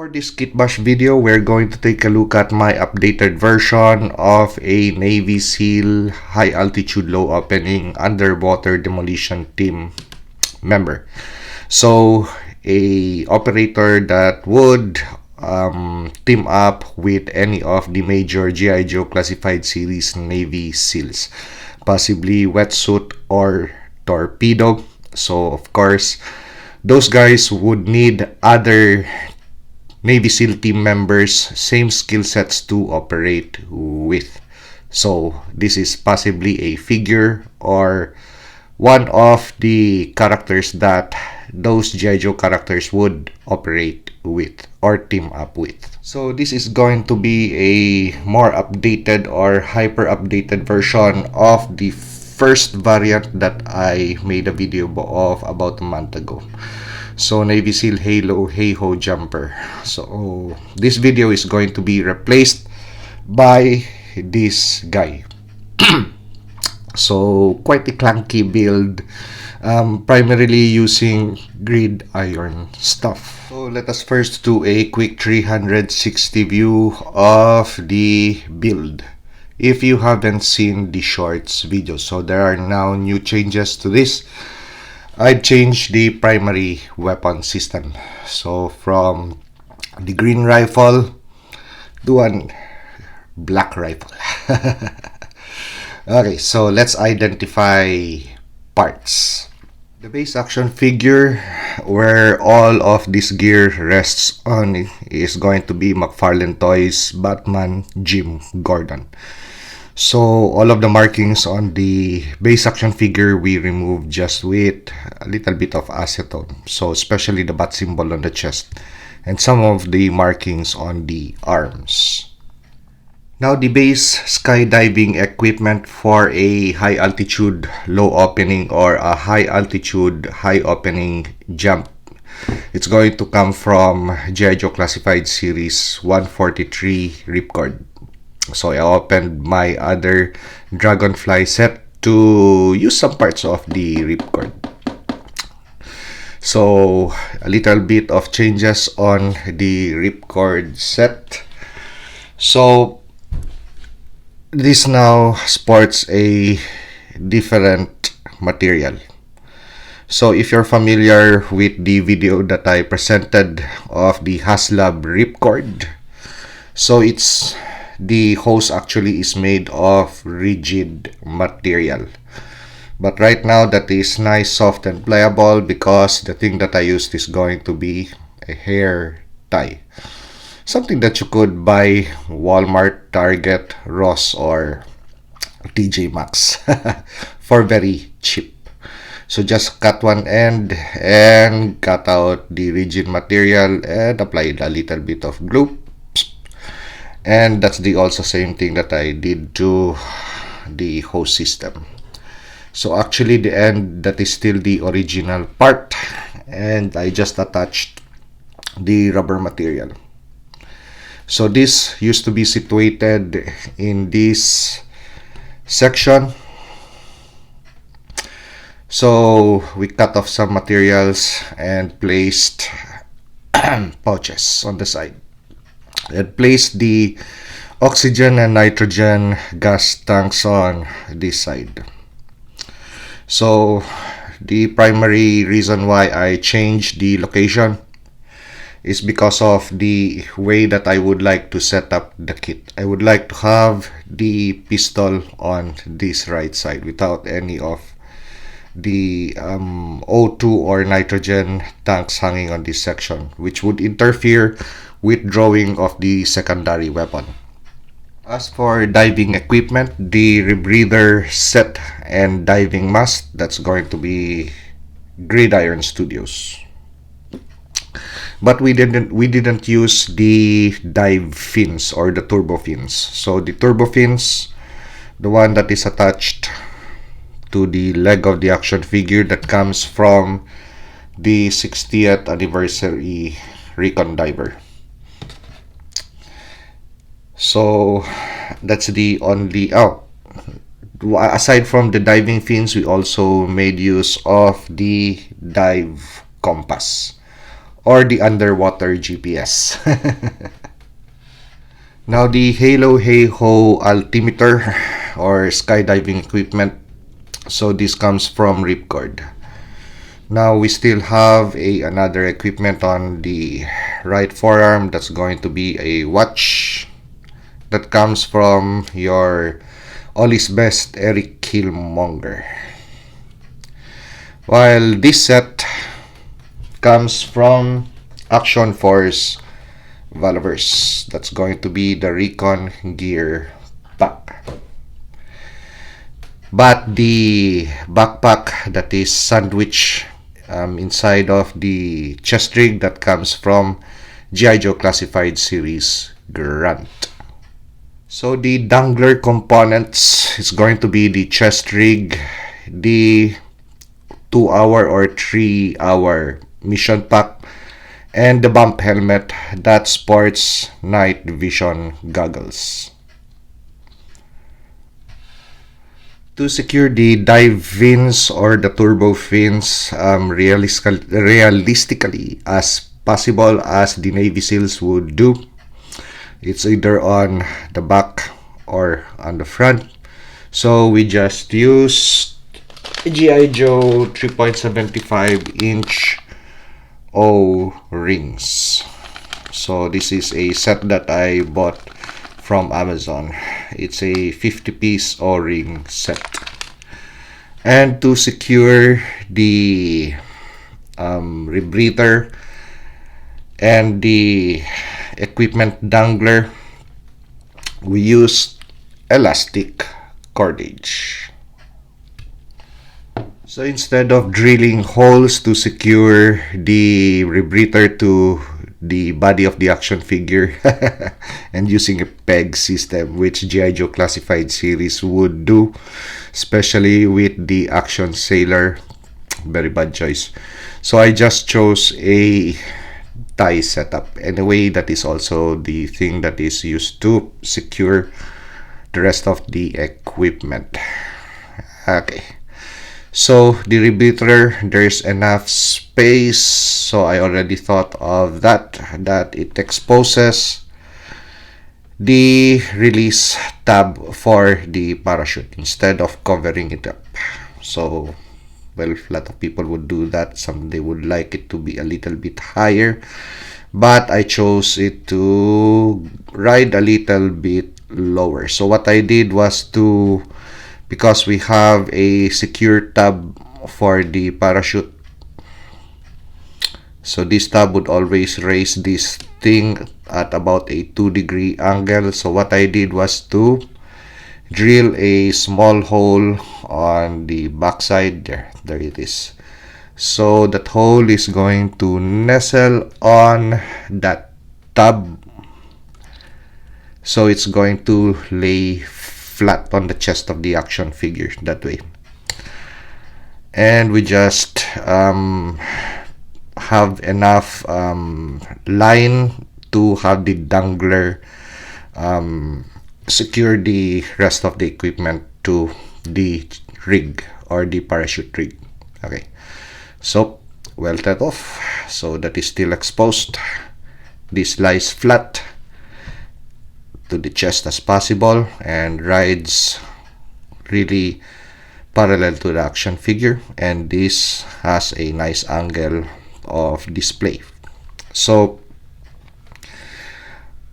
For this kit bash video, we're going to take a look at my updated version of a Navy SEAL high altitude low opening underwater demolition team member. So a operator that would team up with any of the major G.I. Joe classified series Navy SEALs, possibly wetsuit or torpedo. So of course those guys would need other Navy SEAL team members, same skill sets to operate with. So this is possibly a figure or one of the characters that those G.I. Joe characters would operate with or team up with. So this is going to be a more updated or hyper updated version of the first variant that I made a video of about a month ago. So Navy SEAL Halo Hey Ho Jumper. So this video is going to be replaced by this guy. So quite a clunky build, primarily using gridiron stuff. So let us first do a quick 360 view of the build. If you haven't seen the shorts video, so there are now new changes to this. I've changed the primary weapon system. So from the green rifle to a black rifle. Okay, so let's identify parts. The base action figure where all of this gear rests on is going to be McFarlane Toys Batman Jim Gordon. So all of the markings on the base action figure we removed just with a little bit of acetone. So especially the bat symbol on the chest and some of the markings on the arms. Now the base skydiving equipment for a high altitude low opening or a high altitude high opening jump. It's going to come from G.I. Joe Classified Series 143 Ripcord. So I opened my other Dragonfly set to use some parts of the ripcord. So a little bit of changes on the ripcord set. So this now sports a different material. So if you're familiar with the video that I presented of the Haslab ripcord, so the hose actually is made of rigid material, but right now that is nice, soft and pliable because the thing that I used is going to be a hair tie, something that you could buy Walmart, Target, Ross or TJ Maxx for very cheap. So just cut one end and cut out the rigid material and apply a little bit of glue. And that's the also same thing that I did to the hose system. So actually the end, that is still the original part, and I just attached the rubber material. So this used to be situated in this section. So we cut off some materials and placed pouches on the side. And place the oxygen and nitrogen gas tanks on this side. So the primary reason why I changed the location is because of the way that I would like to set up the kit. I would like to have the pistol on this right side without any of the O2 or nitrogen tanks hanging on this section, which would interfere with drawing of the secondary weapon. As for diving equipment, the rebreather set and diving mask, that's going to be Gridiron Studios. But we didn't use the dive fins or the turbo fins. So the turbo fins, the one that is attached to the leg of the action figure that comes from the 60th anniversary Recon Diver. So that's the only aside from the diving fins, we also made use of the dive compass or the underwater GPS. Now the Halo Hey Ho altimeter or skydiving equipment. So this comes from Ripcord. Now we still have another equipment on the right forearm. That's going to be a watch that comes from your Ollie's Best Eric Killmonger. While this set comes from Action Force Valaverse. That's going to be the Recon Gear Pack. But the backpack that is sandwich inside of the chest rig, that comes from G.I. Joe Classified Series Grant. So the dangler components is going to be the chest rig, the 2-hour or 3-hour mission pack, and the bump helmet that sports night vision goggles. To secure the dive fins or the turbo fins realistically as possible as the Navy SEALs would do, it's either on the back or on the front. So we just use G.I. Joe 3.75 inch O-rings. So this is a set that I bought from Amazon. It's a 50-piece O-ring set. And to secure the rebreather and the equipment dangler, we use elastic cordage. So instead of drilling holes to secure the rebreather to the body of the action figure and using a peg system, which G.I. Joe Classified Series would do, especially with the Action Sailor, very bad choice. So I just chose a tie setup. Anyway, that is also the thing that is used to secure the rest of the equipment. Okay. So the rebreather, there's enough space, so I already thought of that it exposes the release tab for the parachute instead of covering it up. So, well, a lot of people would do that. Some they would like it to be a little bit higher, but I chose it to ride a little bit lower. So what I did was to, because we have a secure tab for the parachute, so this tab would always raise this thing at about a 2-degree angle. So what I did was to drill a small hole on the backside. There it is. So that hole is going to nestle on that tab, so it's going to lay flat on the chest of the action figure that way. And we just have enough line to have the dangler secure the rest of the equipment to the rig or the parachute rig. Okay, so welted off, so that is still exposed. This lies flat to the chest as possible and rides really parallel to the action figure, and this has a nice angle of display. So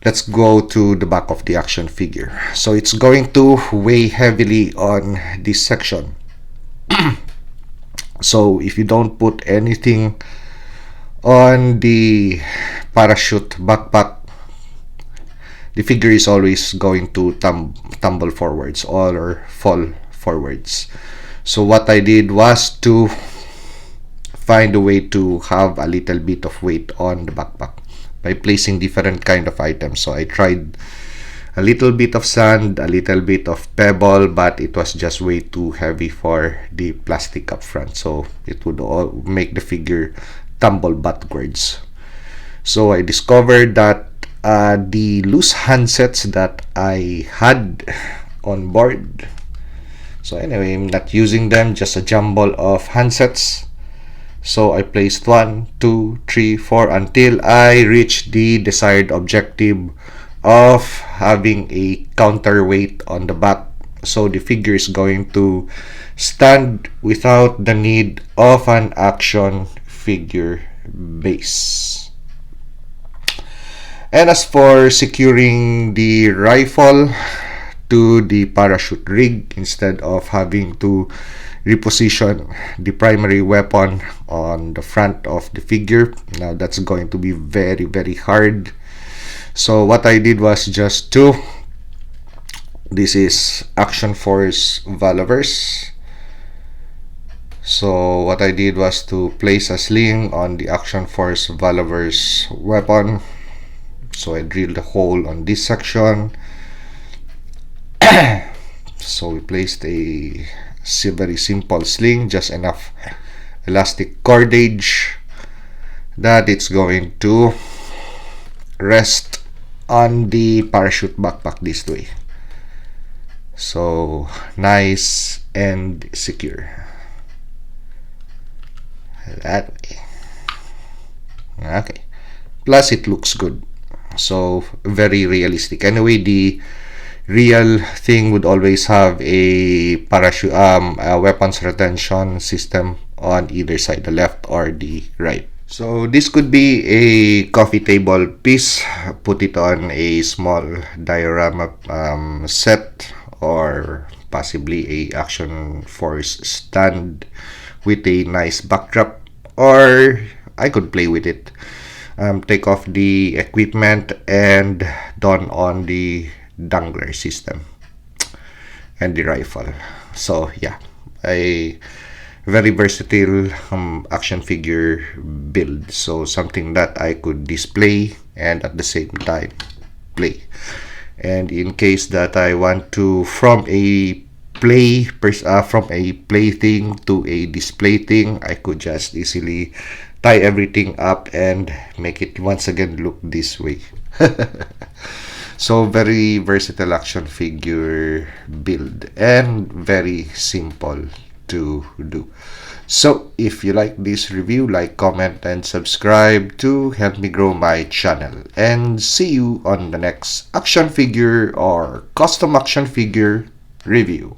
let's go to the back of the action figure. So it's going to weigh heavily on this section. So if you don't put anything on the parachute backpack, the figure is always going to tumble forwards or fall forwards. So what I did was to find a way to have a little bit of weight on the backpack by placing different kind of items. So I tried a little bit of sand, a little bit of pebble, but it was just way too heavy for the plastic up front, so it would all make the figure tumble backwards. So I discovered that the loose handsets that I had on board, so anyway, I'm not using them, just a jumble of handsets. So I placed 1, 2, 3, 4 until I reach the desired objective of having a counterweight on the back. So the figure is going to stand without the need of an action figure base. And as for securing the rifle to the parachute rig, instead of having to reposition the primary weapon on the front of the figure, now that's going to be very hard. So what I did was just to, this is Action Force Valaverse. So what I did was to place a sling on the Action Force Valaverse weapon. So I drilled a hole on this section. So we placed a very simple sling, just enough elastic cordage that it's going to rest on the parachute backpack this way. So nice and secure that way. Okay, plus it looks good, so very realistic. Anyway, the real thing would always have a parachute a weapons retention system on either side, the left or the right. So this could be a coffee table piece. Put it on a small diorama set, or possibly a Action Force stand with a nice backdrop, or I could play with it, take off the equipment and don on the dangler system and the rifle. So yeah, a very versatile action figure build, so something that I could display and at the same time play. And in case that I want to, from a plaything to a display thing, I could just easily tie everything up and make it once again look this way. So very versatile action figure build and very simple to do. So if you like this review, like, comment, and subscribe to help me grow my channel. And see you on the next action figure or custom action figure review.